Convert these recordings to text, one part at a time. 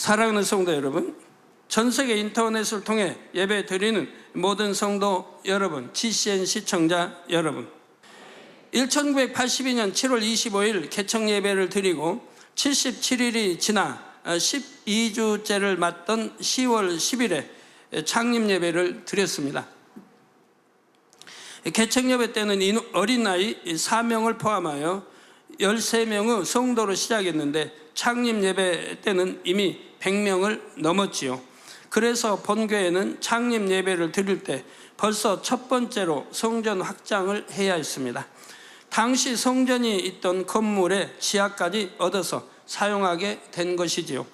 사랑하는 성도 여러분, 전 세계 인터넷을 통해 예배 드리는 모든 성도 여러분, GCN 시청자 여러분, 1982년 7월 25일 개청 예배를 드리고 77일이 지나 12주째를 맞던 10월 10일에 창립 예배를 드렸습니다. 개청 예배 때는 어린 아이 4명을 포함하여 13명의 성도로 시작했는데 창립 예배 때는 이미 100명을 넘었지요. 그래서 본교회는 창립 예배를 드릴 때 벌써 첫 번째로 성전 확장을 해야 했습니다. 당시 성전이 있던 건물의 지하까지 얻어서 사용하게 된 것이지요.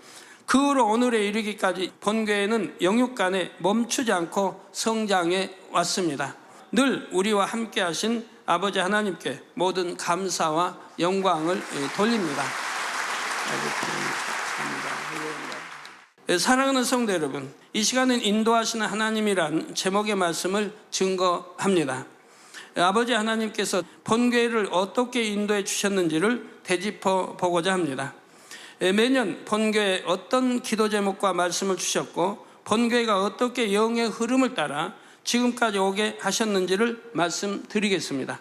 그 후로 오늘에 이르기까지 본교회는 영육간에 멈추지 않고 성장해 왔습니다. 늘 우리와 함께 하신 아버지 하나님께 모든 감사와 영광을 돌립니다. 사랑하는 성도 여러분, 이 시간은 인도하시는 하나님이란 제목의 말씀을 증거합니다. 아버지 하나님께서 본교회를 어떻게 인도해 주셨는지를 되짚어 보고자 합니다. 매년 본교회에 어떤 기도 제목과 말씀을 주셨고 본교회가 어떻게 영의 흐름을 따라 지금까지 오게 하셨는지를 말씀드리겠습니다.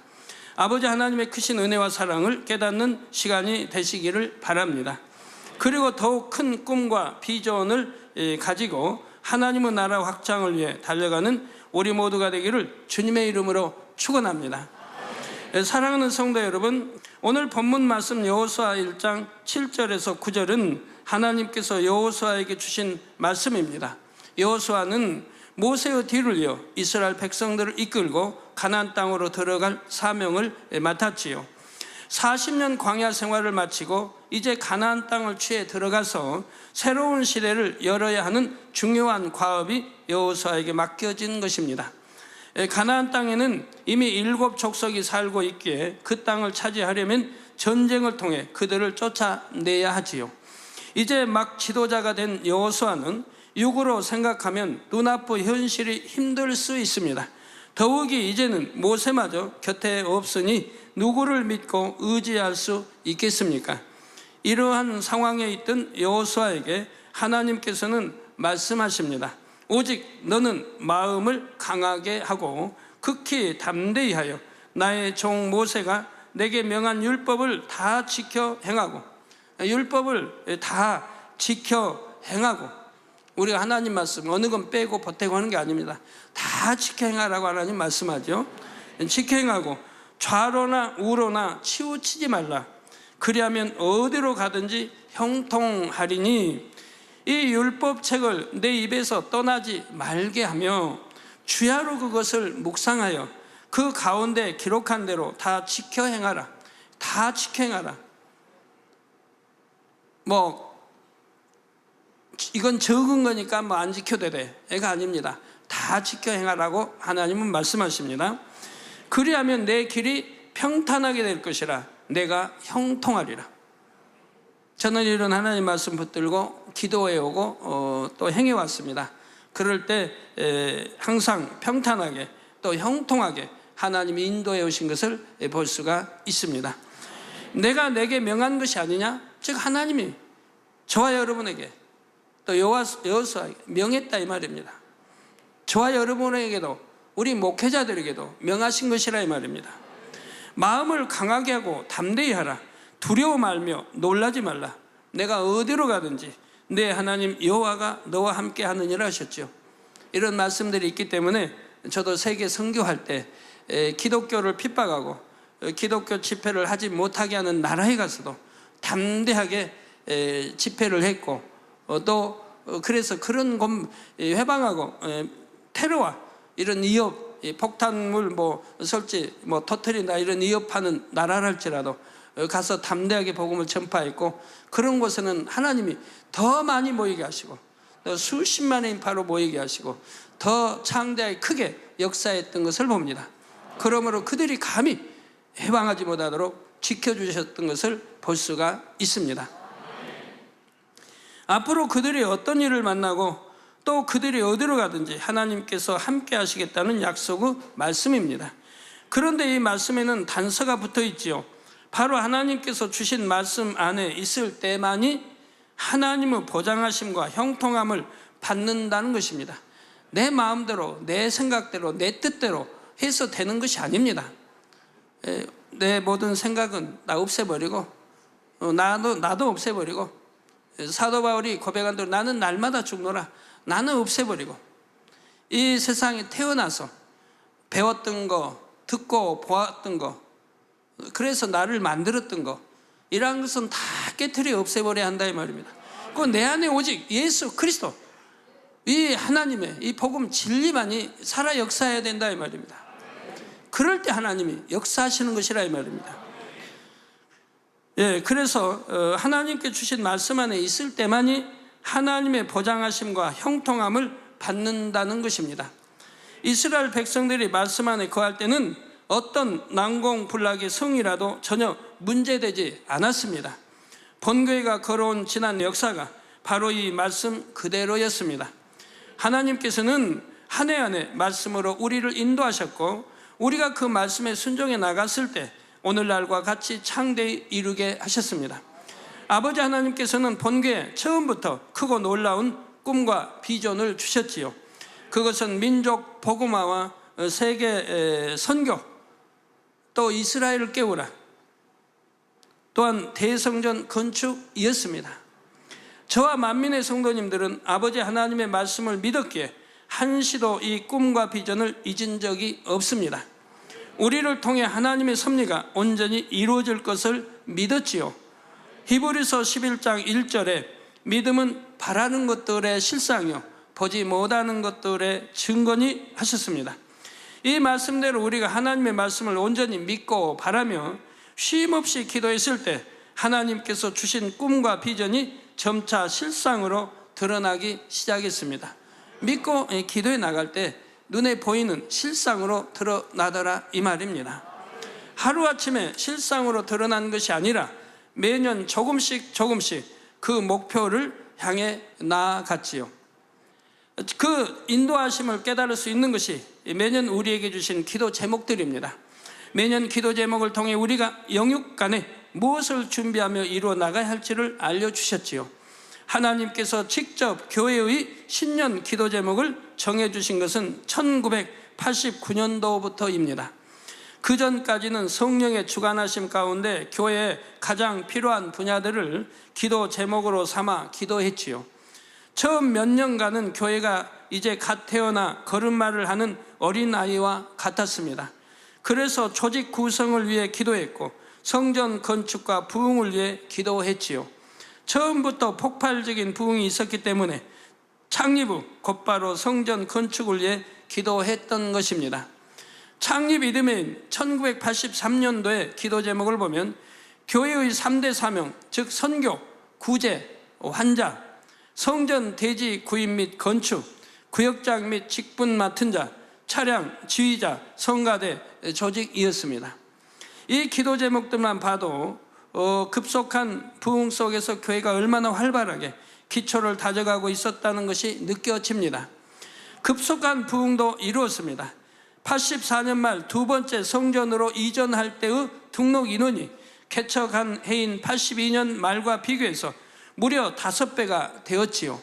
아버지 하나님의 크신 은혜와 사랑을 깨닫는 시간이 되시기를 바랍니다. 그리고 더욱 큰 꿈과 비전을 가지고 하나님의 나라 확장을 위해 달려가는 우리 모두가 되기를 주님의 이름으로 축원합니다. 사랑하는 성도 여러분, 오늘 본문 말씀 여호수아 1장 7절에서 9절은 하나님께서 여호수아에게 주신 말씀입니다. 여호수아는 모세의 뒤를 이어 이스라엘 백성들을 이끌고 가나안 땅으로 들어갈 사명을 맡았지요. 40년 광야 생활을 마치고 이제 가나안 땅을 취해 들어가서 새로운 시대를 열어야 하는 중요한 과업이 여호수아에게 맡겨진 것입니다. 가나안 땅에는 이미 7족속이 살고 있기에 그 땅을 차지하려면 전쟁을 통해 그들을 쫓아내야 하지요. 이제 막 지도자가 된 여호수아는 육으로 생각하면 눈앞의 현실이 힘들 수 있습니다. 더욱이 이제는 모세마저 곁에 없으니 누구를 믿고 의지할 수 있겠습니까? 이러한 상황에 있던 여호수아에게 하나님께서는 말씀하십니다. 오직 너는 마음을 강하게 하고 극히 담대히 하여 나의 종 모세가 내게 명한 율법을 다 지켜 행하고, 율법을 다 지켜 행하고, 우리가 하나님 말씀 어느 건 빼고 보태고 하는 게 아닙니다. 다 지켜 행하라고 하나님 말씀하죠. 지켜 행하고 좌로나 우로나 치우치지 말라. 그리하면 어디로 가든지 형통하리니 이 율법책을 내 입에서 떠나지 말게 하며 주야로 그것을 묵상하여 그 가운데 기록한 대로 다 지켜 행하라. 다 지켜 행하라. 이건 적은 거니까 안 지켜도 돼. 애가 아닙니다. 다 지켜 행하라고 하나님은 말씀하십니다. 그리하면 내 길이 평탄하게 될 것이라. 내가 형통하리라. 저는 이런 하나님 말씀 붙들고 기도해 오고 또 행해 왔습니다. 그럴 때 항상 평탄하게 또 형통하게 하나님이 인도해 오신 것을 볼 수가 있습니다. 내가 내게 명한 것이 아니냐? 즉 하나님이 저와 여러분에게 또 여호수아에게 명했다 이 말입니다. 저와 여러분에게도 우리 목회자들에게도 명하신 것이라 이 말입니다. 마음을 강하게 하고 담대히 하라. 두려워 말며 놀라지 말라. 내가 어디로 가든지 내 하나님 여호와가 너와 함께 하느니라 하셨죠. 이런 말씀들이 있기 때문에 저도 세계 선교할 때 기독교를 핍박하고 기독교 집회를 하지 못하게 하는 나라에 가서도 담대하게 집회를 했고 또 그래서 그런 회방하고 테러와 이런 위협, 폭탄물 설치 터뜨린다 이런 위협하는 나라랄지라도 가서 담대하게 복음을 전파했고 그런 곳에는 하나님이 더 많이 모이게 하시고 또 수십만의 인파로 모이게 하시고 더 창대하게 크게 역사했던 것을 봅니다. 그러므로 그들이 감히 해방하지 못하도록 지켜주셨던 것을 볼 수가 있습니다. 앞으로 그들이 어떤 일을 만나고 또 그들이 어디로 가든지 하나님께서 함께 하시겠다는 약속의 말씀입니다. 그런데 이 말씀에는 단서가 붙어 있지요. 바로 하나님께서 주신 말씀 안에 있을 때만이 하나님의 보장하심과 형통함을 받는다는 것입니다. 내 마음대로, 내 생각대로, 내 뜻대로 해서 되는 것이 아닙니다. 내 모든 생각은 다 없애버리고 나도 없애버리고, 사도 바울이 고백한 대로 나는 날마다 죽노라. 나는 없애버리고, 이 세상에 태어나서 배웠던 거, 듣고 보았던 거, 그래서 나를 만들었던 거, 이러한 것은 다 깨트려 없애버려야 한다 이 말입니다. 그 내 안에 오직 예수 그리스도, 이 하나님의 이 복음 진리만이 살아 역사해야 된다 이 말입니다. 그럴 때 하나님이 역사하시는 것이라 이 말입니다. 그래서 하나님께 주신 말씀 안에 있을 때만이 하나님의 보장하심과 형통함을 받는다는 것입니다. 이스라엘 백성들이 말씀 안에 거할 때는 어떤 난공불락의 성이라도 전혀 문제되지 않았습니다. 본교회가 걸어온 지난 역사가 바로 이 말씀 그대로였습니다. 하나님께서는 한 해 한 해 말씀으로 우리를 인도하셨고, 우리가 그 말씀에 순종해 나갔을 때 오늘날과 같이 창대히 이루게 하셨습니다. 아버지 하나님께서는 본교회 처음부터 크고 놀라운 꿈과 비전을 주셨지요. 그것은 민족 복음화와 세계 선교, 또 이스라엘을 깨우라, 또한 대성전 건축이었습니다. 저와 만민의 성도님들은 아버지 하나님의 말씀을 믿었기에 한시도 이 꿈과 비전을 잊은 적이 없습니다. 우리를 통해 하나님의 섭리가 온전히 이루어질 것을 믿었지요. 히브리서 11장 1절에 믿음은 바라는 것들의 실상이요 보지 못하는 것들의 증거니 하셨습니다. 이 말씀대로 우리가 하나님의 말씀을 온전히 믿고 바라며 쉼없이 기도했을 때 하나님께서 주신 꿈과 비전이 점차 실상으로 드러나기 시작했습니다. 믿고 기도해 나갈 때 눈에 보이는 실상으로 드러나더라 이 말입니다. 하루아침에 실상으로 드러난 것이 아니라 매년 조금씩 그 목표를 향해 나아갔지요. 그 인도하심을 깨달을 수 있는 것이 매년 우리에게 주신 기도 제목들입니다. 매년 기도 제목을 통해 우리가 영육간에 무엇을 준비하며 이루어 나가야 할지를 알려주셨지요. 하나님께서 직접 교회의 신년 기도 제목을 정해주신 것은 1989년도부터입니다. 그 전까지는 성령의 주관하심 가운데 교회에 가장 필요한 분야들을 기도 제목으로 삼아 기도했지요. 처음 몇 년간은 교회가 이제 갓 태어나 걸음마를 하는 어린아이와 같았습니다. 그래서 조직 구성을 위해 기도했고 성전 건축과 부흥을 위해 기도했지요. 처음부터 폭발적인 부흥이 있었기 때문에 창립 후 곧바로 성전 건축을 위해 기도했던 것입니다. 창립 이듬해인 1983년도의 기도 제목을 보면 교회의 3대 사명, 즉 선교, 구제, 환자, 성전 대지 구입 및 건축, 구역장 및 직분 맡은 자, 차량, 지휘자, 성가대, 조직이었습니다. 이 기도 제목들만 봐도 급속한 부흥 속에서 교회가 얼마나 활발하게 기초를 다져가고 있었다는 것이 느껴집니다. 급속한 부흥도 이루었습니다. 84년 말 두 번째 성전으로 이전할 때의 등록 인원이 개척한 해인 82년 말과 비교해서 무려 5배가 되었지요.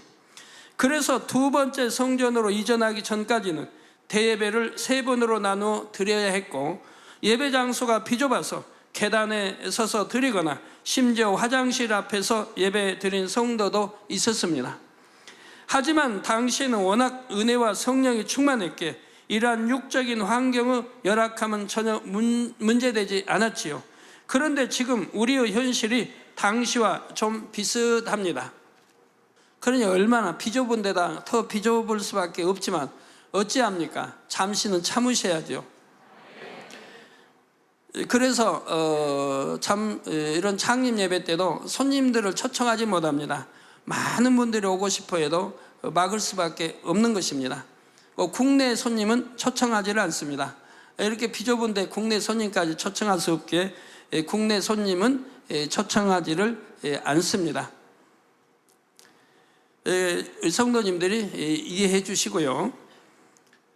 그래서 두 번째 성전으로 이전하기 전까지는 대예배를 3번으로 나누어 드려야 했고, 예배 장소가 비좁아서 계단에 서서 드리거나 심지어 화장실 앞에서 예배 드린 성도도 있었습니다. 하지만 당시에는 워낙 은혜와 성령이 충만했기에 이러한 육적인 환경의 열악함은 전혀 문제되지 않았지요. 그런데 지금 우리의 현실이 당시와 좀 비슷합니다. 그러니 얼마나 비좁은 데다 더 비좁을 수밖에 없지만 어찌합니까? 잠시는 참으셔야죠. 그래서 이런 창립 예배 때도 손님들을 초청하지 못합니다. 많은 분들이 오고 싶어 해도 막을 수밖에 없는 것입니다. 국내 손님은 초청하지를 않습니다. 이렇게 비좁은데 국내 손님까지 초청할 수 없게 국내 손님은 초청하지를 않습니다. 성도님들이 이해해 주시고요.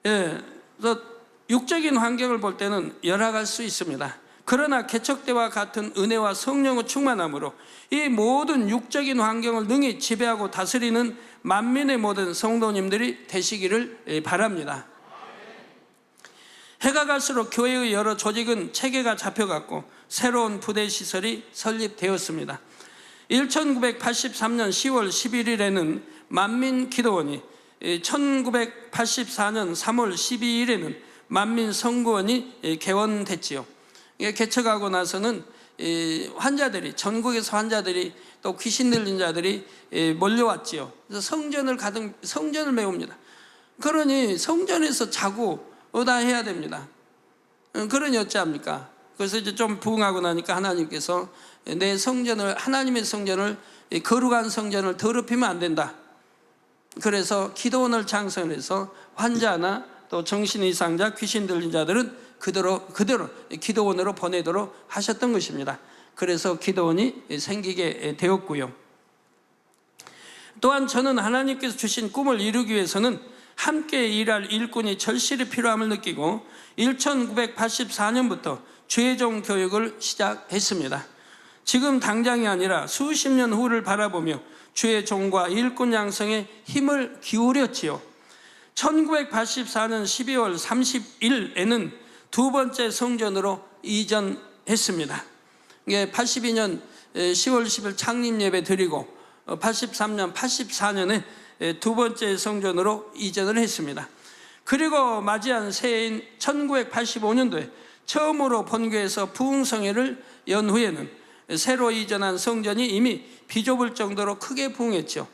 그래서 육적인 환경을 볼 때는 열악할 수 있습니다. 그러나 개척 때와 같은 은혜와 성령의 충만함으로 이 모든 육적인 환경을 능히 지배하고 다스리는 만민의 모든 성도님들이 되시기를 바랍니다. 해가 갈수록 교회의 여러 조직은 체계가 잡혀갔고 새로운 부대 시설이 설립되었습니다. 1983년 10월 11일에는 만민기도원이, 1984년 3월 12일에는 만민선구원이 개원됐지요. 개척하고 나서는 환자들이, 전국에서 환자들이, 또 귀신 들린 자들이 몰려왔지요. 그래서 성전을 메웁니다. 그러니 성전에서 자고 다 해야 됩니다. 그러니 어찌합니까? 그래서 이제 좀 부흥하고 나니까 하나님께서 내 성전을, 하나님의 성전을, 거룩한 성전을 더럽히면 안 된다. 그래서 기도원을 창설해서 환자나 또 정신 이상자, 귀신 들린 자들은 그대로 기도원으로 보내도록 하셨던 것입니다. 그래서 기도원이 생기게 되었고요. 또한 저는 하나님께서 주신 꿈을 이루기 위해서는 함께 일할 일꾼이 절실히 필요함을 느끼고 1984년부터 주의종 교육을 시작했습니다. 지금 당장이 아니라 수십 년 후를 바라보며 주의 종과 일꾼 양성에 힘을 기울였지요. 1984년 12월 30일에는 두 번째 성전으로 이전했습니다. 82년 10월 10일 창립 예배 드리고 83년, 84년에 두 번째 성전으로 이전을 했습니다. 그리고 맞이한 새해인 1985년도에 처음으로 본교에서 부흥성회를 연 후에는 새로 이전한 성전이 이미 비좁을 정도로 크게 부흥했죠.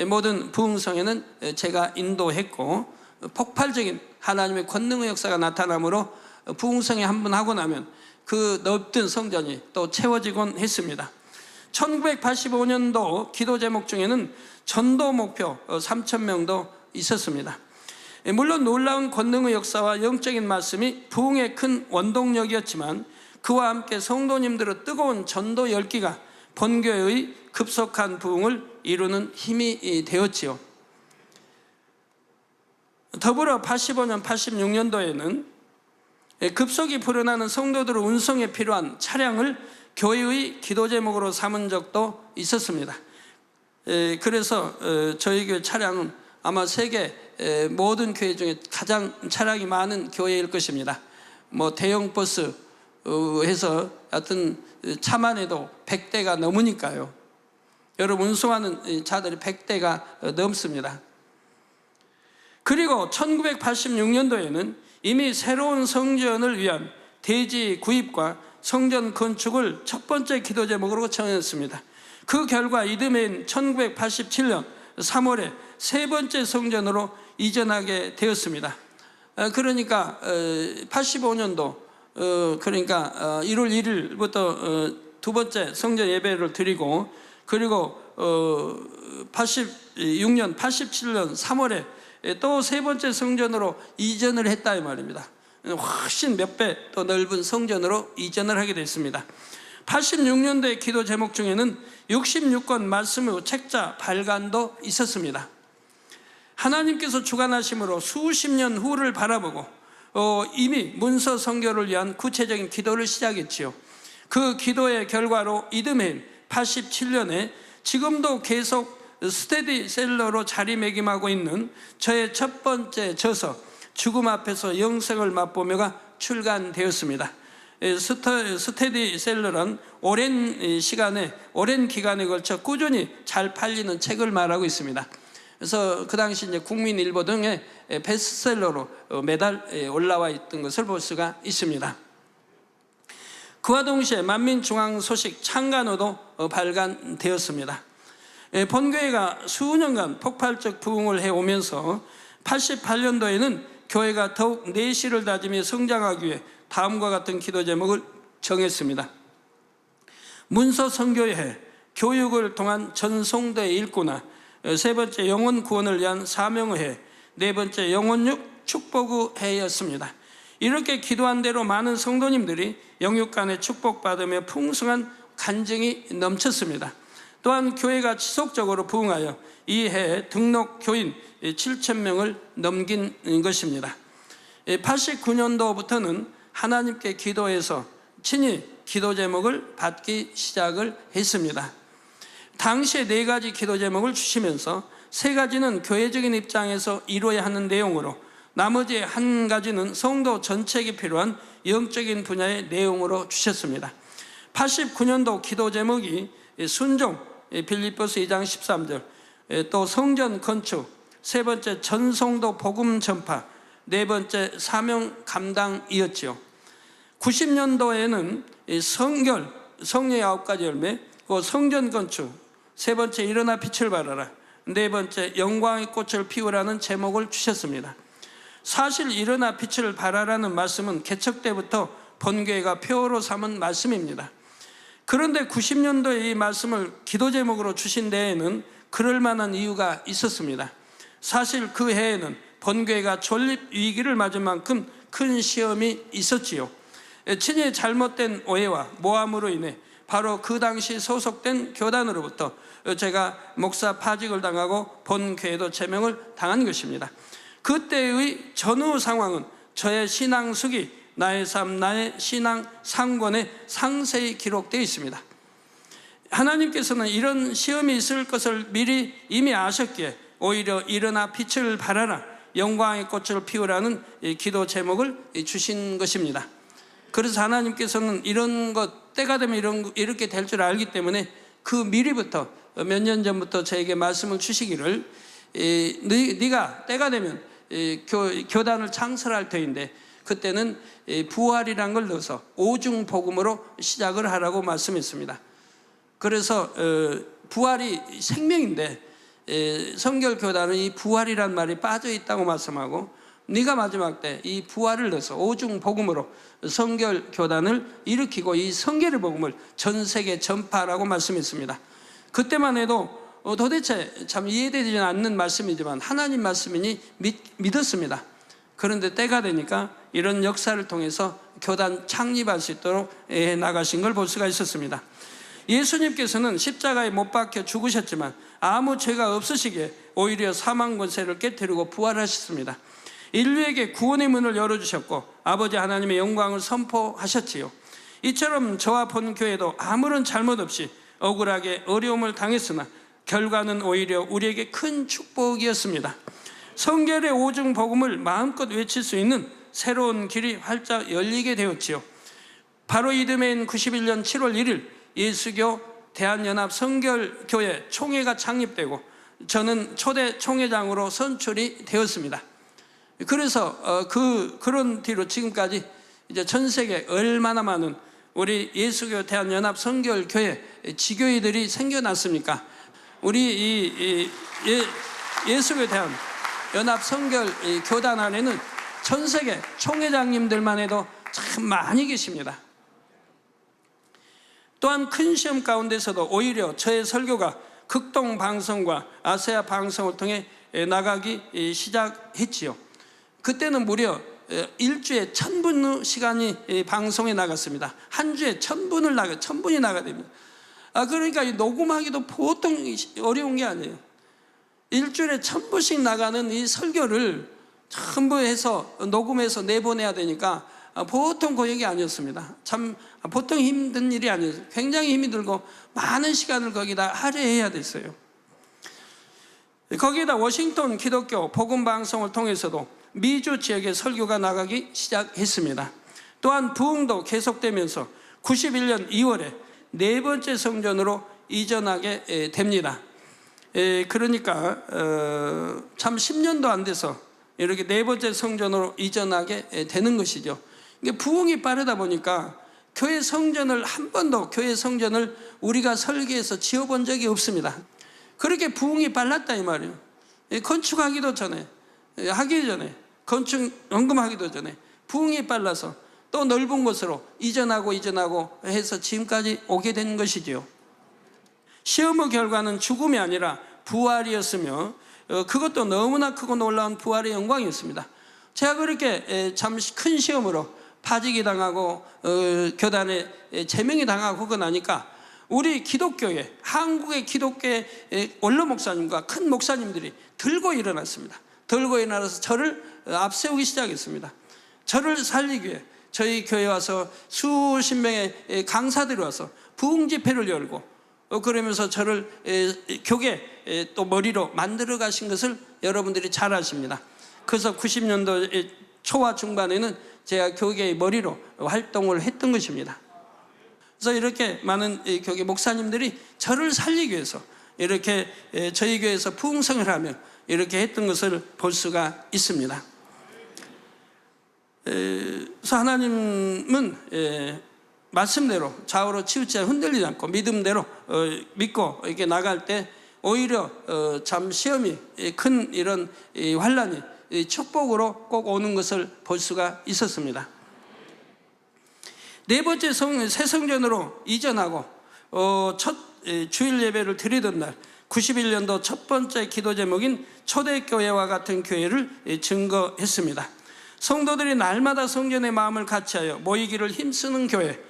모든 부흥성회는 제가 인도했고 폭발적인 하나님의 권능의 역사가 나타나므로 부흥성회 한 번 하고 나면 그 넓던 성전이 또 채워지곤 했습니다. 1985년도 기도 제목 중에는 전도 목표 3,000명도 있었습니다. 물론 놀라운 권능의 역사와 영적인 말씀이 부흥의 큰 원동력이었지만 그와 함께 성도님들의 뜨거운 전도 열기가 본교회의 급속한 부흥을 이루는 힘이 되었지요. 더불어 85년, 86년도에는 급속히 불어나는 성도들의 운송에 필요한 차량을 교회의 기도 제목으로 삼은 적도 있었습니다. 그래서 저희 교회 차량은 아마 세계 모든 교회 중에 가장 차량이 많은 교회일 것입니다. 뭐 대형 버스 해서 하여튼 차만 해도 100대가 넘으니까요. 여러분 운송하는 차들이 100대가 넘습니다. 그리고 1986년도에는 이미 새로운 성전을 위한 대지 구입과 성전 건축을 첫 번째 기도 제목으로 정했습니다. 그 결과 이듬해인 1987년 3월에 세 번째 성전으로 이전하게 되었습니다. 그러니까 85년도 그러니까 1월 1일부터 두 번째 성전 예배를 드리고 그리고 86년, 87년 3월에 또 세 번째 성전으로 이전을 했다 이 말입니다. 훨씬 몇 배 더 넓은 성전으로 이전을 하게 됐습니다. 86년도의 기도 제목 중에는 66권 말씀의 책자 발간도 있었습니다. 하나님께서 주관하심으로 수십 년 후를 바라보고 이미 문서 선교를 위한 구체적인 기도를 시작했지요. 그 기도의 결과로 이듬해인 87년에 지금도 계속 스테디셀러로 자리매김하고 있는 저의 첫 번째 저서 죽음 앞에서 영생을 맛보며가 출간되었습니다. 스테디셀러란 오랜 기간에 걸쳐 꾸준히 잘 팔리는 책을 말하고 있습니다. 그래서 그 당시 이제 국민일보 등의 베스트셀러로 매달 올라와 있던 것을 볼 수가 있습니다. 그와 동시에 만민중앙소식 창간호도 발간되었습니다. 본교회가 수년간 폭발적 부흥을 해오면서 88년도에는 교회가 더욱 내실을 다지며 성장하기 위해 다음과 같은 기도 제목을 정했습니다. 문서 선교회, 교육을 통한 전송대 일구나, 세 번째 영혼 구원을 위한 사명의 해, 네 번째 영혼육 축복의 해였습니다. 이렇게 기도한 대로 많은 성도님들이 영육 간에 축복받으며 풍성한 간증이 넘쳤습니다. 또한 교회가 지속적으로 부흥하여 이 해에 등록 교인 7,000명을 넘긴 것입니다. 89년도부터는 하나님께 기도해서 친히 기도 제목을 받기 시작을 했습니다. 당시에 4가지 기도 제목을 주시면서 3가지는 교회적인 입장에서 이루어야 하는 내용으로, 나머지 1가지는 성도 전체에게 필요한 영적인 분야의 내용으로 주셨습니다. 89년도 기도 제목이 순종, 빌립보서 2장 13절, 또 성전 건축, 3번째 전성도 복음 전파, 4번째 사명 감당이었지요. 90년도에는 성결, 성령의 9가지 열매, 성전 건축, 3번째 일어나 빛을 발하라, 4번째 영광의 꽃을 피우라는 제목을 주셨습니다. 사실 일어나 빛을 발하라는 말씀은 개척 때부터 본교회가 표어로 삼은 말씀입니다. 그런데 90년도에 이 말씀을 기도 제목으로 주신 데에는 그럴 만한 이유가 있었습니다. 사실 그 해에는 본교회가 존립 위기를 맞은 만큼 큰 시험이 있었지요. 친히 잘못된 오해와 모함으로 인해 바로 그 당시 소속된 교단으로부터 제가 목사 파직을 당하고 본교회도 제명을 당한 것입니다. 그때의 전후 상황은 저의 신앙숙이 나의 삶, 나의 신앙 상권에 상세히 기록되어 있습니다. 하나님께서는 이런 시험이 있을 것을 미리 이미 아셨기에 오히려 일어나 빛을 발하라, 영광의 꽃을 피우라는 기도 제목을 주신 것입니다. 그래서 하나님께서는 이런 것, 때가 되면 이렇게 될 줄 알기 때문에 그 미리부터 몇 년 전부터 저에게 말씀을 주시기를, 네가 때가 되면 교단을 창설할 터인데 그때는 부활이란 걸 넣어서 오중 복음으로 시작을 하라고 말씀했습니다. 그래서 부활이 생명인데 성결교단은 이 부활이란 말이 빠져 있다고 말씀하고, 네가 마지막 때 이 부활을 넣어서 오중 복음으로 성결교단을 일으키고 이 성결의 복음을 전 세계 전파하라고 말씀했습니다. 그때만 해도 도대체 참 이해되지 않는 말씀이지만 하나님 말씀이니 믿었습니다. 그런데 때가 되니까 이런 역사를 통해서 교단 창립할 수 있도록 나가신 걸 볼 수가 있었습니다. 예수님께서는 십자가에 못 박혀 죽으셨지만 아무 죄가 없으시기에 오히려 사망 권세를 깨뜨리고 부활하셨습니다. 인류에게 구원의 문을 열어주셨고 아버지 하나님의 영광을 선포하셨지요. 이처럼 저와 본교회도 아무런 잘못 없이 억울하게 어려움을 당했으나 결과는 오히려 우리에게 큰 축복이었습니다. 성결의 오중 복음을 마음껏 외칠 수 있는 새로운 길이 활짝 열리게 되었지요. 바로 이듬해인 91년 7월 1일 예수교 대한연합 성결교회 총회가 창립되고 저는 초대 총회장으로 선출이 되었습니다. 그래서 그런 뒤로 지금까지 이제 전 세계 얼마나 많은 우리 예수교 대한연합 성결교회 지교회들이 생겨났습니까? 우리 이 예수교 대한연합 성결교단 안에는 전 세계 총회장님들만 해도 참 많이 계십니다. 또한 큰 시험 가운데서도 오히려 저의 설교가 극동 방송과 아세아 방송을 통해 나가기 시작했지요. 그때는 무려 일주에 1000분 시간이 방송에 나갔습니다. 한 주에 1000분이 나가야 됩니다. 그러니까 녹음하기도 보통 어려운 게 아니에요. 일주일에 1000분씩 나가는 이 설교를 전부 해서 녹음해서 내보내야 되니까 보통 고역이 아니었습니다. 참 보통 힘든 일이 아니었어요. 굉장히 힘이 들고 많은 시간을 거기다 할애해야 됐어요. 거기에다 워싱턴 기독교 복음방송을 통해서도 미주 지역에 설교가 나가기 시작했습니다. 또한 부흥도 계속되면서 91년 2월에 4번째 성전으로 이전하게 됩니다. 그러니까 참 10년도 안 돼서 이렇게 4번째 성전으로 이전하게 되는 것이죠. 부흥이 빠르다 보니까 교회 성전을 한 번도 우리가 설계해서 지어본 적이 없습니다. 그렇게 부흥이 빨랐다 이 말이에요. 건축하기도 전에, 하기 전에, 건축 연금하기도 전에 부흥이 빨라서 또 넓은 곳으로 이전하고 해서 지금까지 오게 된 것이지요. 시험의 결과는 죽음이 아니라 부활이었으며 그것도 너무나 크고 놀라운 부활의 영광이었습니다. 제가 그렇게 참 큰 시험으로 파직이 당하고 교단에 제명이 당하고 그거 나니까 우리 기독교회, 한국의 기독교회 원로 목사님과 큰 목사님들이 들고 일어났습니다. 들고 일어나서 저를 앞세우기 시작했습니다. 저를 살리기 위해 저희 교회 와서 수십 명의 강사들이 와서 부흥 집회를 열고 그러면서 저를 교계 또 머리로 만들어 가신 것을 여러분들이 잘 아십니다. 그래서 90년도 초와 중반에는 제가 교계의 머리로 활동을 했던 것입니다. 그래서 이렇게 많은 교계 목사님들이 저를 살리기 위해서 이렇게 저희 교회에서 부흥성을 하며 이렇게 했던 것을 볼 수가 있습니다. 그래서 하나님은 말씀대로 좌우로 치우치지 흔들리지 않고 믿음대로 믿고 이렇게 나갈 때 오히려 참 시험이 큰 이런 환난이 축복으로 꼭 오는 것을 볼 수가 있었습니다. 네 번째 새 성전으로 이전하고 첫 주일 예배를 드리던 날 91년도 첫 번째 기도 제목인 초대교회와 같은 교회를 증거했습니다. 성도들이 날마다 성전의 마음을 같이하여 모이기를 힘쓰는 교회,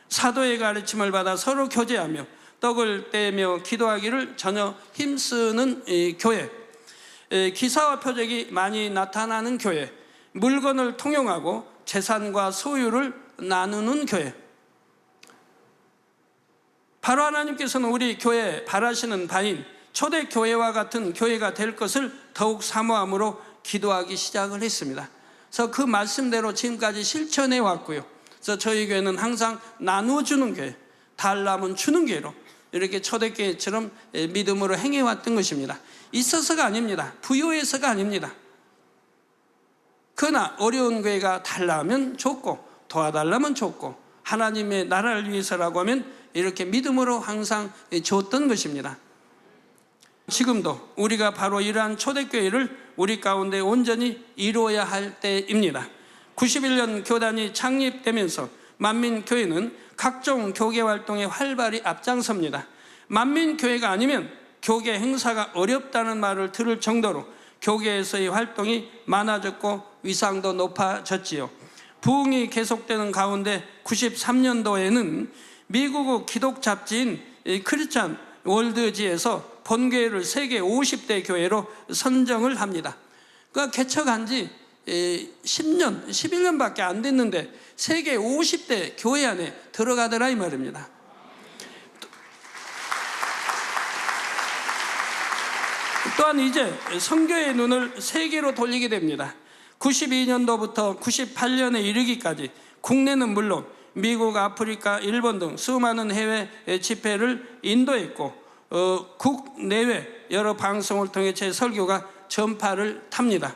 사도의 가르침을 받아 서로 교제하며 떡을 떼며 기도하기를 전혀 힘쓰는 교회, 기사와 표적이 많이 나타나는 교회, 물건을 통용하고 재산과 소유를 나누는 교회. 바로 하나님께서는 우리 교회에 바라시는 바인 초대교회와 같은 교회가 될 것을 더욱 사모함으로 기도하기 시작을 했습니다. 그래서 그 말씀대로 지금까지 실천해 왔고요. 그래서 저희 교회는 항상 나누어주는 교회, 달라면 주는 교회로 이렇게 초대교회처럼 믿음으로 행해왔던 것입니다. 있어서가 아닙니다. 부요해서가 아닙니다. 그러나 어려운 교회가 달라면 좋고 도와달라면 좋고 하나님의 나라를 위해서라고 하면 이렇게 믿음으로 항상 줬던 것입니다. 지금도 우리가 바로 이러한 초대교회를 우리 가운데 온전히 이루어야 할 때입니다. 91년 교단이 창립되면서 만민교회는 각종 교계 활동에 활발히 앞장섭니다. 만민교회가 아니면 교계 행사가 어렵다는 말을 들을 정도로 교계에서의 활동이 많아졌고 위상도 높아졌지요. 부흥이 계속되는 가운데 93년도에는 미국 기독 잡지인 크리스찬 월드지에서 본교회를 세계 50대 교회로 선정을 합니다. 그러니까 개척한 지 10년, 11년밖에 안 됐는데 세계 50대 교회 안에 들어가더라 이 말입니다. 또한 이제 선교의 눈을 세계로 돌리게 됩니다. 92년도부터 98년에 이르기까지 국내는 물론 미국, 아프리카, 일본 등 수많은 해외 집회를 인도했고 국내외 여러 방송을 통해 제 설교가 전파를 탑니다.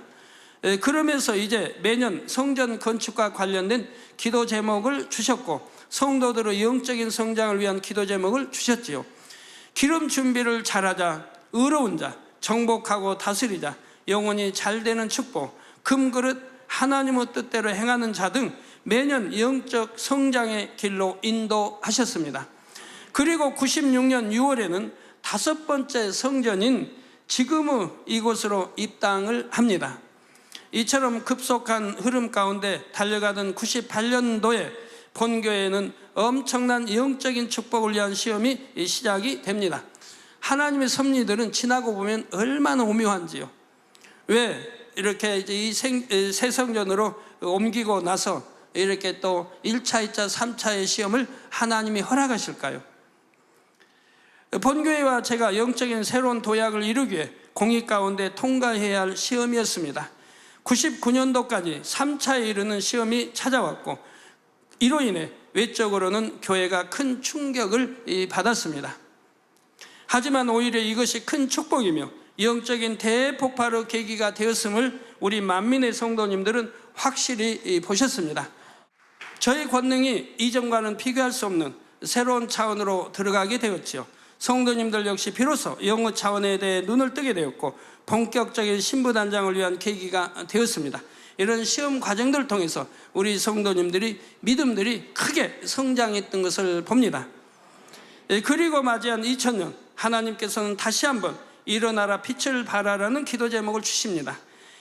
그러면서 이제 매년 성전 건축과 관련된 기도 제목을 주셨고 성도들의 영적인 성장을 위한 기도 제목을 주셨지요. 기름 준비를 잘하자, 의로운 자, 정복하고 다스리자, 영혼이 잘되는 축복, 금그릇, 하나님의 뜻대로 행하는 자 등 매년 영적 성장의 길로 인도하셨습니다. 그리고 96년 6월에는 다섯 번째 성전인 지금의 이곳으로 입당을 합니다. 이처럼 급속한 흐름 가운데 달려가던 98년도에 본교회는 엄청난 영적인 축복을 위한 시험이 시작이 됩니다. 하나님의 섭리들은 지나고 보면 얼마나 오묘한지요. 왜 이렇게 이제 이 새 성전으로 옮기고 나서 이렇게 또 1차, 2차, 3차의 시험을 하나님이 허락하실까요? 본교회와 제가 영적인 새로운 도약을 이루기 위해 공의 가운데 통과해야 할 시험이었습니다. 99년도까지 3차에 이르는 시험이 찾아왔고 이로 인해 외적으로는 교회가 큰 충격을 받았습니다. 하지만 오히려 이것이 큰 축복이며 영적인 대폭발의 계기가 되었음을 우리 만민의 성도님들은 확실히 보셨습니다. 저희 권능이 이전과는 비교할 수 없는 새로운 차원으로 들어가게 되었지요. 성도님들 역시 비로소 영어 차원에 대해 눈을 뜨게 되었고 본격적인 신부단장을 위한 계기가 되었습니다. 이런 시험 과정들을 통해서 우리 성도님들이 믿음들이 크게 성장했던 것을 봅니다. 그리고 맞이한 2000년 하나님께서는 다시 한번 일어나라 빛을 발하라는 기도 제목을 주십니다.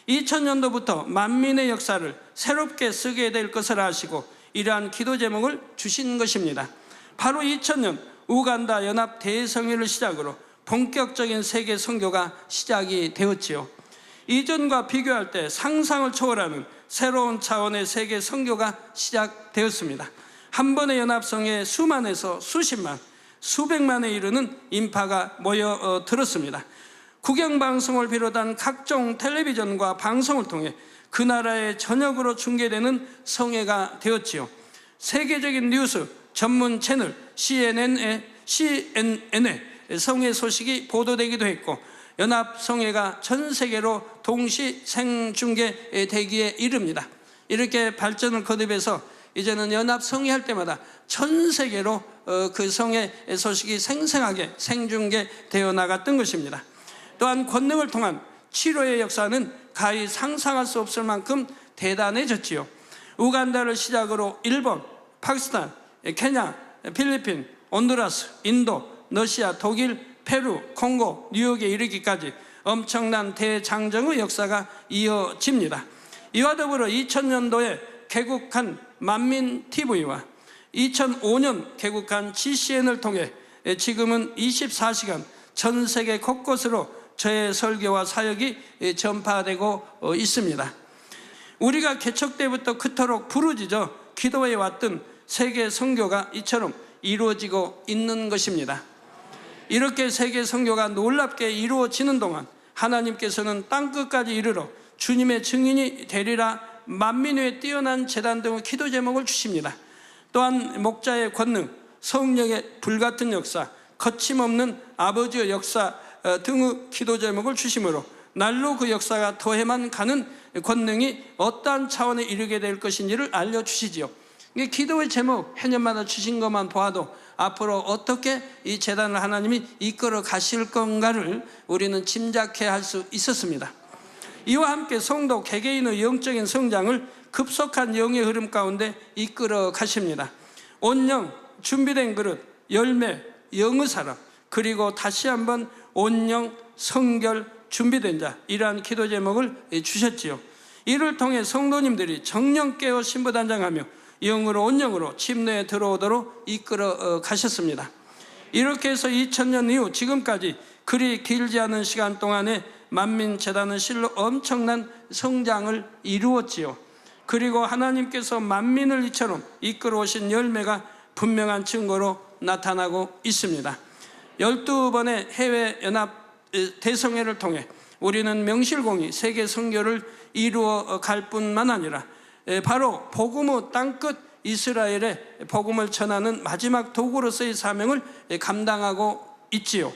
2000년도부터 만민의 역사를 새롭게 쓰게 될 것을 아시고 이러한 기도 제목을 주신 것입니다. 바로 2000년 우간다 연합 대성회를 시작으로 본격적인 세계 선교가 시작이 되었지요. 이전과 비교할 때 상상을 초월하는 새로운 차원의 세계 선교가 시작되었습니다. 한 번의 연합성에 수만에서 수십만, 수백만에 이르는 인파가 모여들었습니다. 국영방송을 비롯한 각종 텔레비전과 방송을 통해 그 나라의 전역으로 중계되는 성회가 되었지요. 세계적인 뉴스 전문 채널 CNN의 성회 소식이 보도되기도 했고, 연합성회가 전 세계로 동시 생중계되기에 이릅니다. 이렇게 발전을 거듭해서 이제는 연합성회 할 때마다 전 세계로 그 성회 소식이 생생하게 생중계되어 나갔던 것입니다. 또한 권능을 통한 치료의 역사는 가히 상상할 수 없을 만큼 대단해졌지요. 우간다를 시작으로 일본, 파키스탄, 케냐, 필리핀, 온두라스, 인도, 러시아, 독일, 페루, 콩고, 뉴욕에 이르기까지 엄청난 대장정의 역사가 이어집니다. 이와 더불어 2000년도에 개국한 만민TV와 2005년 개국한 GCN을 통해 지금은 24시간 전 세계 곳곳으로 저의 설교와 사역이 전파되고 있습니다. 우리가 개척 때부터 그토록 부르짖어 기도해 왔던 세계 선교가 이처럼 이루어지고 있는 것입니다. 이렇게 세계 선교가 놀랍게 이루어지는 동안 하나님께서는 땅끝까지 이르러 주님의 증인이 되리라 만민위에 뛰어난 제단 등의 기도 제목을 주십니다. 또한 목자의 권능, 성령의 불같은 역사, 거침없는 아버지의 역사 등의 기도 제목을 주심으로 날로 그 역사가 더해만 가는 권능이 어떠한 차원에 이르게 될 것인지를 알려주시지요. 기도의 제목 해년마다 주신 것만 보아도 앞으로 어떻게 이 재단을 하나님이 이끌어 가실 건가를 우리는 짐작해야 할 수 있었습니다. 이와 함께 성도 개개인의 영적인 성장을 급속한 영의 흐름 가운데 이끌어 가십니다. 온영, 준비된 그릇, 열매, 영의 사람, 그리고 다시 한번 온영, 성결, 준비된 자, 이러한 기도 제목을 주셨지요. 이를 통해 성도님들이 정령 깨어 신부단장하며 영으로 온영으로 침례에 들어오도록 이끌어 가셨습니다. 이렇게 해서 2000년 이후 지금까지 그리 길지 않은 시간 동안에 만민재단은 실로 엄청난 성장을 이루었지요. 그리고 하나님께서 만민을 이처럼 이끌어 오신 열매가 분명한 증거로 나타나고 있습니다. 12번의 해외연합 대성회를 통해 우리는 명실공히 세계 선교를 이루어 갈 뿐만 아니라 바로 복음의 땅끝 이스라엘에 복음을 전하는 마지막 도구로서의 사명을 감당하고 있지요.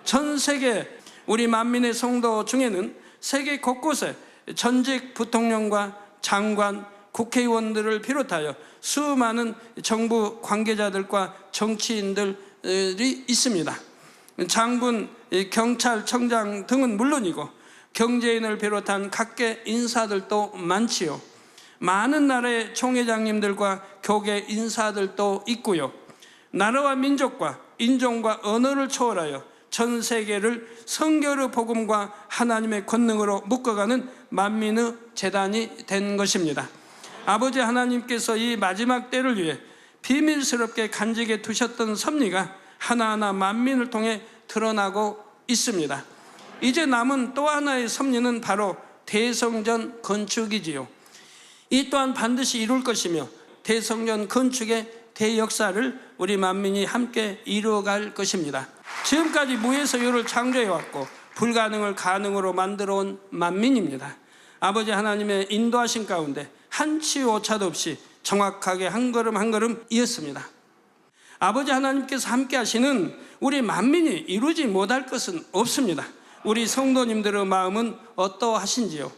전 세계 우리 만민의 성도 중에는 세계 곳곳에 전직 부통령과 장관, 국회의원들을 비롯하여 수많은 정부 관계자들과 정치인들이 있습니다. 장군, 경찰청장 등은 물론이고 경제인을 비롯한 각계 인사들도 많지요. 많은 나라의 총회장님들과 교계 인사들도 있고요. 나라와 민족과 인종과 언어를 초월하여 전 세계를 선교의 복음과 하나님의 권능으로 묶어가는 만민의 재단이 된 것입니다. 아버지 하나님께서 이 마지막 때를 위해 비밀스럽게 간직해 두셨던 섭리가 하나하나 만민을 통해 드러나고 있습니다. 이제 남은 또 하나의 섭리는 바로 대성전 건축이지요. 이 또한 반드시 이룰 것이며 대성전 건축의 대역사를 우리 만민이 함께 이루어갈 것입니다. 지금까지 무에서 요를 창조해왔고 불가능을 가능으로 만들어온 만민입니다. 아버지 하나님의 인도하신 가운데 한치 오차도 없이 정확하게 한 걸음 한 걸음 이었습니다. 아버지 하나님께서 함께 하시는 우리 만민이 이루지 못할 것은 없습니다. 우리 성도님들의 마음은 어떠하신지요?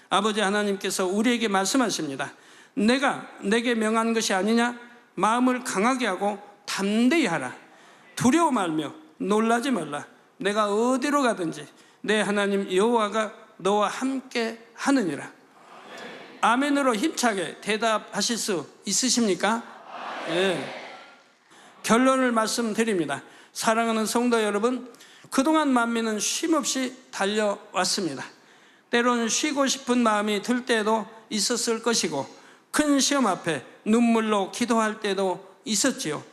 아버지 하나님께서 우리에게 말씀하십니다. 내가 내게 명한 것이 아니냐? 마음을 강하게 하고 담대히 하라. 두려워 말며 놀라지 말라. 내가 어디로 가든지 내 하나님 여호와가 너와 함께 하느니라. 아멘으로 힘차게 대답하실 수 있으십니까? 네. 결론을 말씀드립니다. 사랑하는 성도 여러분, 그동안 만민은 쉼없이 달려왔습니다. 때로는 쉬고 싶은 마음이 들 때도 있었을 것이고 큰 시험 앞에 눈물로 기도할 때도 있었지요.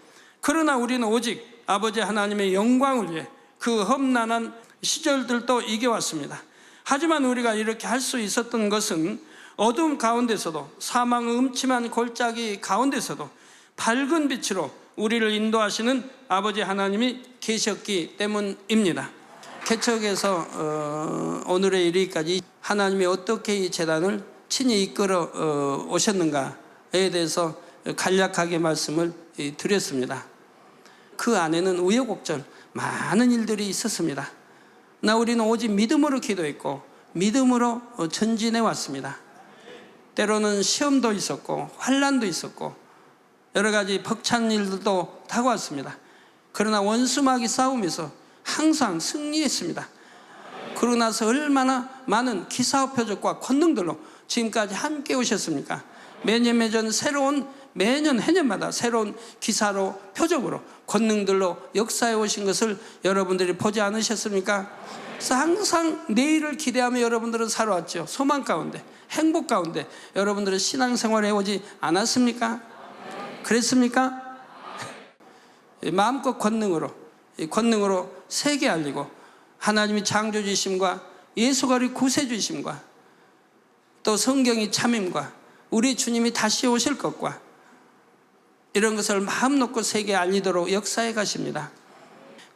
그러나 우리는 오직 아버지 하나님의 영광을 위해 그 험난한 시절들도 이겨왔습니다. 하지만 우리가 이렇게 할 수 있었던 것은 어두움 가운데서도, 사망의 음침한 골짜기 가운데서도 밝은 빛으로 우리를 인도하시는 아버지 하나님이 계셨기 때문입니다. 개척에서 오늘에 이르기까지 하나님이 어떻게 이 재단을 친히 이끌어 오셨는가에 대해서 간략하게 말씀을 드렸습니다. 그 안에는 우여곡절 많은 일들이 있었습니다. 나 우리는 오직 믿음으로 기도했고 믿음으로 전진해 왔습니다. 때로는 시험도 있었고 환난도 있었고 여러 가지 벅찬 일들도 다가왔습니다. 그러나 원수마귀 싸움에서 항상 승리했습니다. 그러고 나서 얼마나 많은 기사와 표적과 권능들로 지금까지 함께 오셨습니까? 매년 매년 해년마다 새로운 기사로 표적으로 권능들로 역사해 오신 것을 여러분들이 보지 않으셨습니까? 그래서 항상 내일을 기대하며 여러분들은 살아왔죠. 소망 가운데, 행복 가운데 여러분들은 신앙생활을 해오지 않았습니까? 그랬습니까? 마음껏 권능으로 세계 알리고 하나님이 창조주심과 예수가 우리 구세주심과 또 성경이 참임과 우리 주님이 다시 오실 것과 이런 것을 마음 놓고 세계에 알리도록 역사해 가십니다.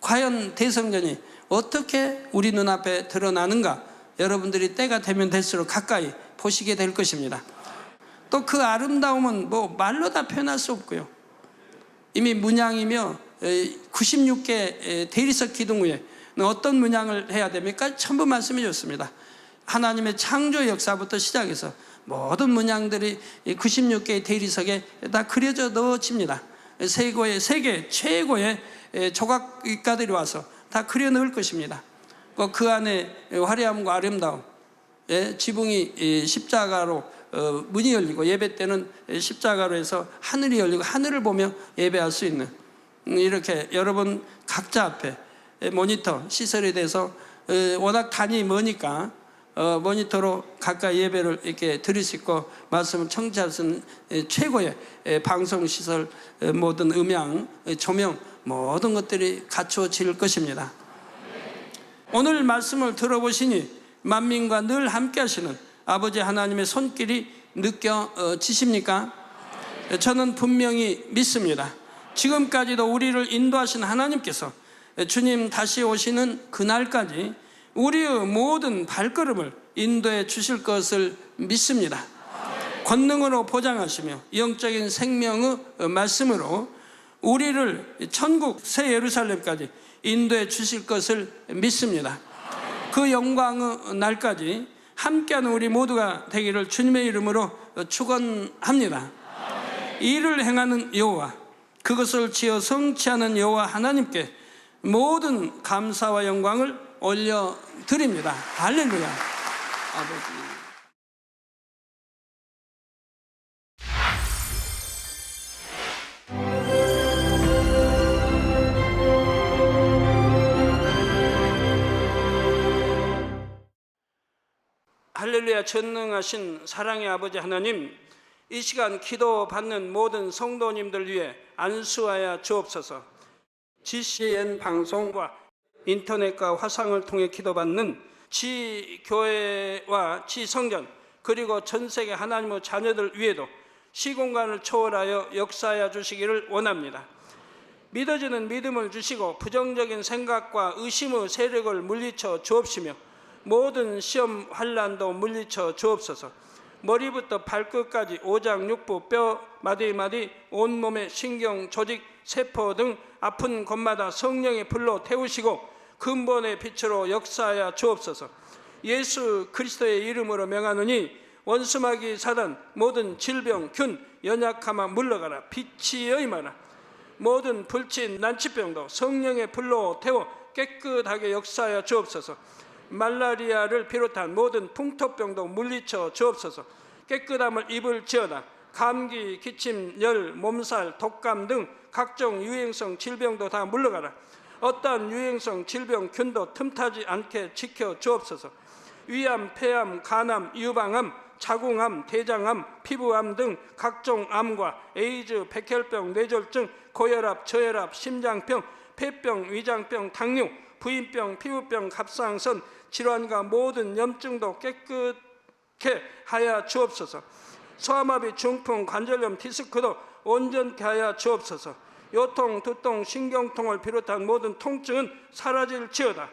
과연 대성전이 어떻게 우리 눈앞에 드러나는가, 여러분들이 때가 되면 될수록 가까이 보시게 될 것입니다. 또 그 아름다움은 말로 다 표현할 수 없고요. 이미 문양이며 96개 대리석 기둥 위에 어떤 문양을 해야 됩니까? 전부 말씀해 줬습니다. 하나님의 창조 역사부터 시작해서 모든 문양들이 96개의 대리석에 다 그려져 넣어집니다. 세계 최고의 조각가들이 와서 다 그려 넣을 것입니다. 그 안에 화려함과 아름다움, 지붕이 십자가로 문이 열리고 예배 때는 십자가로 해서 하늘이 열리고 하늘을 보며 예배할 수 있는, 이렇게 여러분 각자 앞에 모니터 시설에 대해서 워낙 단위 머니까 모니터로 가까이 예배를 이렇게 드릴 수 있고 말씀을 청취할 수 있는 최고의 방송시설, 모든 음향, 조명, 모든 것들이 갖추어질 것입니다. 오늘 말씀을 들어보시니 만민과 늘 함께 하시는 아버지 하나님의 손길이 느껴지십니까? 저는 분명히 믿습니다. 지금까지도 우리를 인도하신 하나님께서 주님 다시 오시는 그날까지 우리의 모든 발걸음을 인도해 주실 것을 믿습니다. 권능으로 보장하시며 영적인 생명의 말씀으로 우리를 천국 새 예루살렘까지 인도해 주실 것을 믿습니다. 그 영광의 날까지 함께하는 우리 모두가 되기를 주님의 이름으로 축원합니다. 이를 행하는 여호와, 그것을 지어 성취하는 여호와 하나님께 모든 감사와 영광을 올려드립니다. 할렐루야. 아버지. 할렐루야. 전능하신 사랑의 아버지 하나님, 이 시간 기도받는 모든 성도님들 위해 안수하여 주옵소서. GCN 방송과 인터넷과 화상을 통해 기도받는 지교회와 지성전, 그리고 전세계 하나님의 자녀들 위에도 시공간을 초월하여 역사하여 주시기를 원합니다. 믿어지는 믿음을 주시고 부정적인 생각과 의심의 세력을 물리쳐 주옵시며 모든 시험 환난도 물리쳐 주옵소서. 머리부터 발끝까지 오장육부 뼈 마디마디 온몸의 신경 조직 세포 등 아픈 곳마다 성령의 불로 태우시고 근본의 빛으로 역사하여 주옵소서. 예수 그리스도의 이름으로 명하노니 원수마귀 사단 모든 질병 균 연약함아 물러가라. 빛이 여임하라. 모든 불친 난치병도 성령의 불로 태워 깨끗하게 역사하여 주옵소서. 말라리아를 비롯한 모든 풍토병도 물리쳐 주옵소서. 깨끗함을 입을지어다. 감기, 기침, 열, 몸살, 독감 등 각종 유행성 질병도 다 물러가라. 어떠한 유행성 질병 균도 틈타지 않게 지켜 주옵소서. 위암, 폐암, 간암, 유방암, 자궁암, 대장암, 피부암 등 각종 암과 에이즈, 백혈병, 뇌졸중, 고혈압, 저혈압, 심장병, 폐병, 위장병, 당뇨, 부인병, 피부병, 갑상선, 질환과 모든 염증도 깨끗게 하여 주옵소서. 소아마비, 중풍, 관절염, 디스크도 온전케 하여 주옵소서. 요통, 두통, 신경통을 비롯한 모든 통증은 사라질지어다.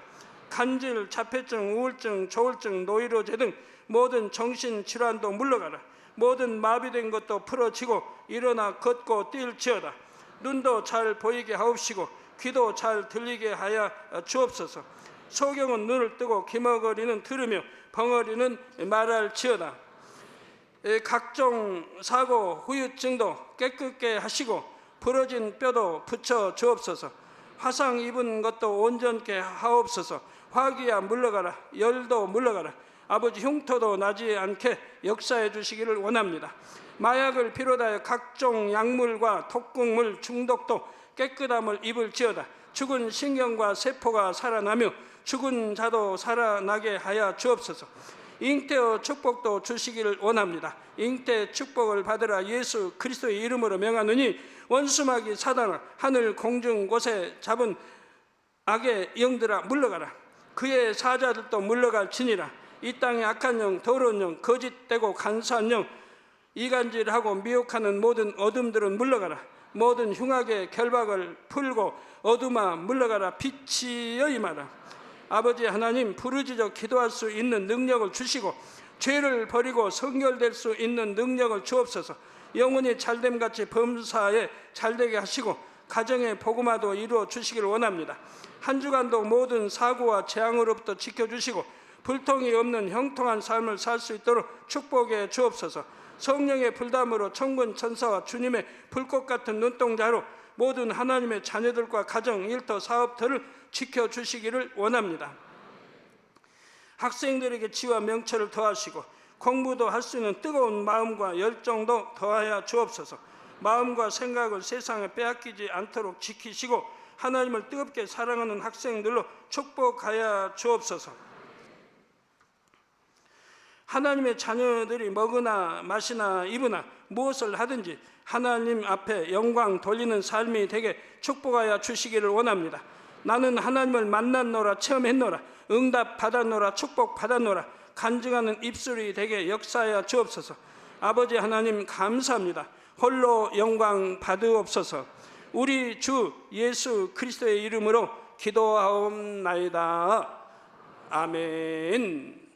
간질, 자폐증, 우울증, 조울증, 노이로제 등 모든 정신질환도 물러가라. 모든 마비된 것도 풀어지고 일어나 걷고 뛸지어다. 눈도 잘 보이게 하옵시고 귀도 잘 들리게 하여 주옵소서. 소경은 눈을 뜨고 기머거리는 들으며 벙어리는 말할지어다. 각종 사고, 후유증도 깨끗게 하시고 부러진 뼈도 붙여 주옵소서. 화상 입은 것도 온전케 하옵소서. 화기야 물러가라. 열도 물러가라. 아버지, 흉터도 나지 않게 역사해 주시기를 원합니다. 마약을 비롯하여 각종 약물과 독극물 중독도 깨끗함을 입을지어다. 죽은 신경과 세포가 살아나며 죽은 자도 살아나게 하여 주옵소서. 잉태의 축복도 주시기를 원합니다. 잉태 축복을 받으라. 예수 그리스도의 이름으로 명하노니 원수마귀 사단아, 하늘 공중 곳에 잡은 악의 영들아 물러가라. 그의 사자들도 물러갈지니라. 이 땅의 악한 영, 더러운 영, 거짓되고 간사한 영, 이간질하고 미혹하는 모든 어둠들은 물러가라. 모든 흉악의 결박을 풀고 어둠아 물러가라. 빛이여 임하라. 아버지 하나님, 부르짖어 기도할 수 있는 능력을 주시고 죄를 버리고 성결될 수 있는 능력을 주옵소서. 영혼이 잘됨같이 범사에 잘되게 하시고 가정의 복음화도 이루어 주시기를 원합니다. 한 주간도 모든 사고와 재앙으로부터 지켜주시고 불통이 없는 형통한 삶을 살 수 있도록 축복해 주옵소서. 성령의 불담으로 천군 천사와 주님의 불꽃 같은 눈동자로 모든 하나님의 자녀들과 가정, 일터, 사업터를 지켜주시기를 원합니다. 학생들에게 지와 명철을 더하시고 공부도 할 수 있는 뜨거운 마음과 열정도 더하여 주옵소서. 마음과 생각을 세상에 빼앗기지 않도록 지키시고 하나님을 뜨겁게 사랑하는 학생들로 축복하여 주옵소서. 하나님의 자녀들이 먹으나 마시나 입으나 무엇을 하든지 하나님 앞에 영광 돌리는 삶이 되게 축복하여 주시기를 원합니다. 나는 하나님을 만났노라, 체험했노라, 응답 받았노라, 축복 받았노라, 간증하는 입술이 되게 역사하여 주옵소서. 아버지 하나님 감사합니다. 홀로 영광 받으옵소서. 우리 주 예수 그리스도의 이름으로 기도하옵나이다. 아멘.